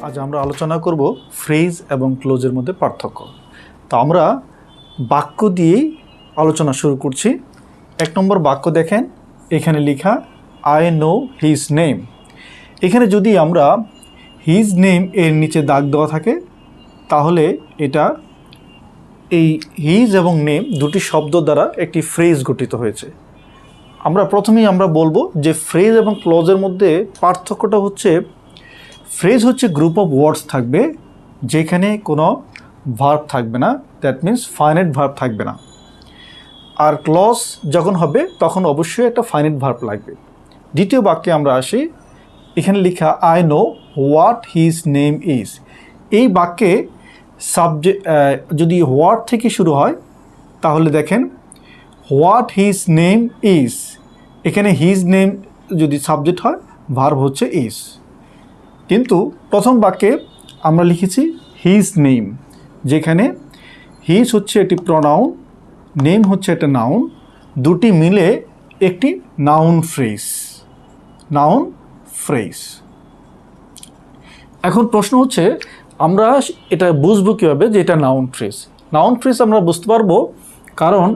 আজ আমরা আলোচনা করব ফ্রেজ এবং ক্লোজের মধ্যে পার্থক্য। তো আমরা বাক্য দিয়েই আলোচনা শুরু করছি। 1 নম্বর বাক্য দেখেন, এখানে লেখা আই নো হিজ নেম। এখানে যদি আমরা হিজ নেম এর নিচে দাগ দেওয়া থাকে তাহলে এটা এই হিজ এবং নেম দুটি শব্দ দ্বারা একটি ফ্রেজ গঠিত হয়েছে। প্রথমেই আমরা বলবো যে ফ্রেজ এবং ক্লোজের মধ্যে পার্থক্যটা হচ্ছে, ফ্রেজ হচ্ছে গ্রুপ অফ ওয়ার্ডস থাকবে যেখানে কোনো ভার্ব থাকবে না, দ্যাট মিন্স ফাইনাইট ভার্ব থাকবে না। আর ক্লজ যখন হবে তখন অবশ্যই একটা ফাইনাইট ভার্ব লাগবে। দ্বিতীয় বাক্যে আমরা আসি, এখানে লেখা I know what his name is. এই বাক্যে সাবজেক্ট যদি হোয়াট থেকে শুরু হয় তাহলে দেখেন হোয়াট হিজ নেম ইজ, এখানে হিজ নেম যদি সাবজেক্ট হয় ভার্ব হচ্ছে ইজ। কিন্তু প্রথম বাক্যে আমরা লিখেছি হিজ নেম, যেখানে হিজ হচ্ছে একটি প্রনাউন, নেম হচ্ছে একটা নাউন, দুটি মিলে একটি নাউন ফ্রেজ। এখন প্রশ্ন হচ্ছে আমরা এটা বুঝবো কীভাবে যে এটা নাউন ফ্রেজ আমরা বুঝতে পারবো কারণ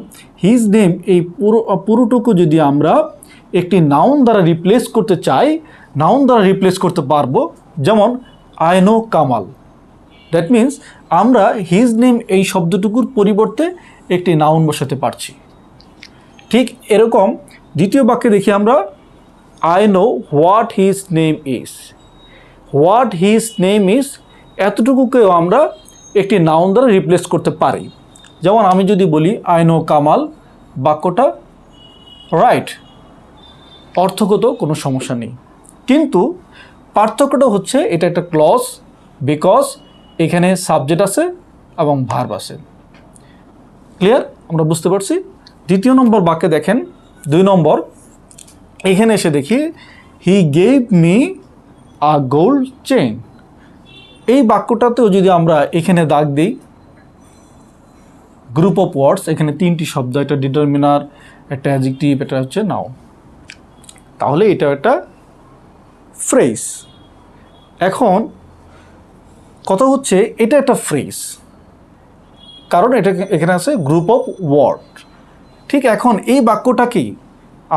হিজ নেম এই পুরোটুকু যদি আমরা একটি নাউন দ্বারা রিপ্লেস করতে চাই, নাউন দ্বারা রিপ্লেস করতে পারবো। যেমন I know Kamal, that means আমরা হিজ নেম এই শব্দটুকুর পরিবর্তে একটি নাউন বসাতে পারছি। ঠিক এরকম দ্বিতীয় বাক্যে দেখি আমরা I know what his name is. What his name is এতটুকুকেও আমরা একটি নাউন দ্বারা রিপ্লেস করতে পারি। যেমন আমি যদি বলি আই নো কামাল, বাক্যটা রাইট, অর্থগত কোনো সমস্যা নেই। কিন্তু পার্থক্যটা হচ্ছে এটা একটা ক্লজ, বিকজ এখানে সাবজেক্ট আছে এবং ভার্ব আছে। ক্লিয়ার? আমরা বুঝতে পারছি। দ্বিতীয় নম্বর বাক্যে দেখেন 2 নম্বর, এখানে এসে দেখি he gave me a gold chain. এই বাক্যটাতেও যদি আমরা এখানে দাগ দিই, গ্রুপ অফ ওয়ার্ডস, এখানে 3টি শব্দ, একটা ডিটারমিনার, একটা অ্যাডজেক্টিভ, এটা হচ্ছে নাউন, তাহলে এটা একটা ফ্রেজ। এখন কথা হচ্ছে এটা একটা ফ্রেজ কারণ এটা এখানে আছে গ্রুপ অফ ওয়ার্ড। ঠিক এখন এই বাক্যটা কি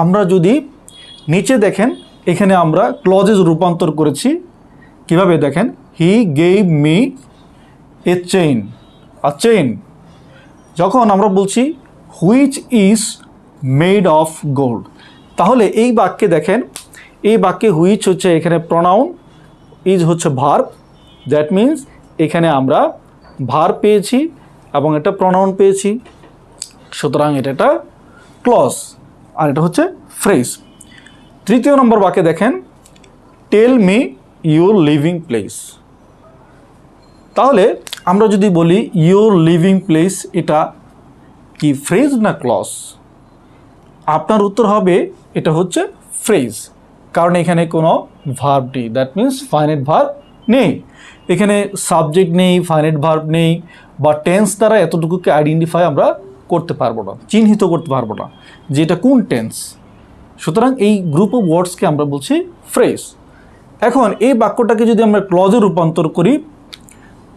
আমরা যদি নিচে দেখেন, এখানে আমরা ক্লজে রূপান্তর করেছি। কিভাবে দেখেন, he gave me a chain, যখন আমরা বলছি which is made of gold, তাহলে এই বাক্যে দেখেন, এই বাক্যে হুইচ হচ্ছে এখানে প্রনাউন, ইজ হচ্ছে ভার্ব, দ্যাট মিন্স এখানে আমরা ভার্ব পেয়েছি এবং এটা প্রনাউন পেয়েছি, সুতরাং এটা একটা ক্লজ আর এটা হচ্ছে ফ্রেজ। তৃতীয় নম্বর বাক্যে দেখেন tell me your living place. তাহলে আমরা যদি বলি ইউর লিভিং প্লেস, এটা কি ফ্রেজ না ক্লজ? আপনার উত্তর হবে এটা হচ্ছে ফ্রেজ, কারণ এখানে কোনো ভার্ব নেই, দ্যাট মিন্স ফাইনাইট ভার্ব নেই, এখানে সাবজেক্ট নেই, ফাইনাইট ভার্ব নেই, বা টেন্স দ্বারা এতটুকুকে আইডেন্টিফাই আমরা করতে পারবো না, চিহ্নিত করতে পারবো না যে এটা কোন টেন্স। সুতরাং এই গ্রুপ অফ ওয়ার্ডসকে আমরা বলছি ফ্রেজ। এখন এই বাক্যটাকে যদি আমরা ক্লজে রূপান্তর করি,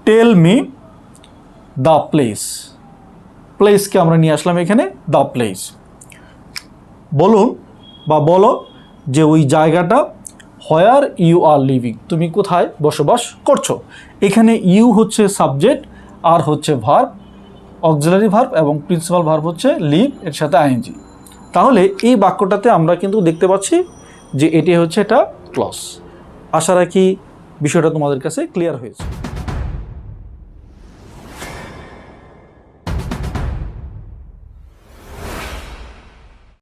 টেল মি দ্য প্লেসকে আমরা নিয়ে আসলাম এখানে, দ্য প্লেস। বলুন বা বলো যে ওই জায়গাটা, হোয়ার ইউ আর লিভিং, তুমি কোথায় বসবাস করছো। এখানে ইউ হচ্ছে সাবজেক্ট, আর হচ্ছে ভার্ব, অক্সিলারি ভার্ব, এবং প্রিন্সিপাল ভার্ব হচ্ছে লিভ, এর সাথে আইএনজি। তাহলে এই বাক্যটাতে আমরা কিন্তু দেখতে পাচ্ছি যে এটি হচ্ছে এটা ক্লজ। আশা রাখি বিষয়টা তোমাদের কাছে ক্লিয়ার হয়েছে।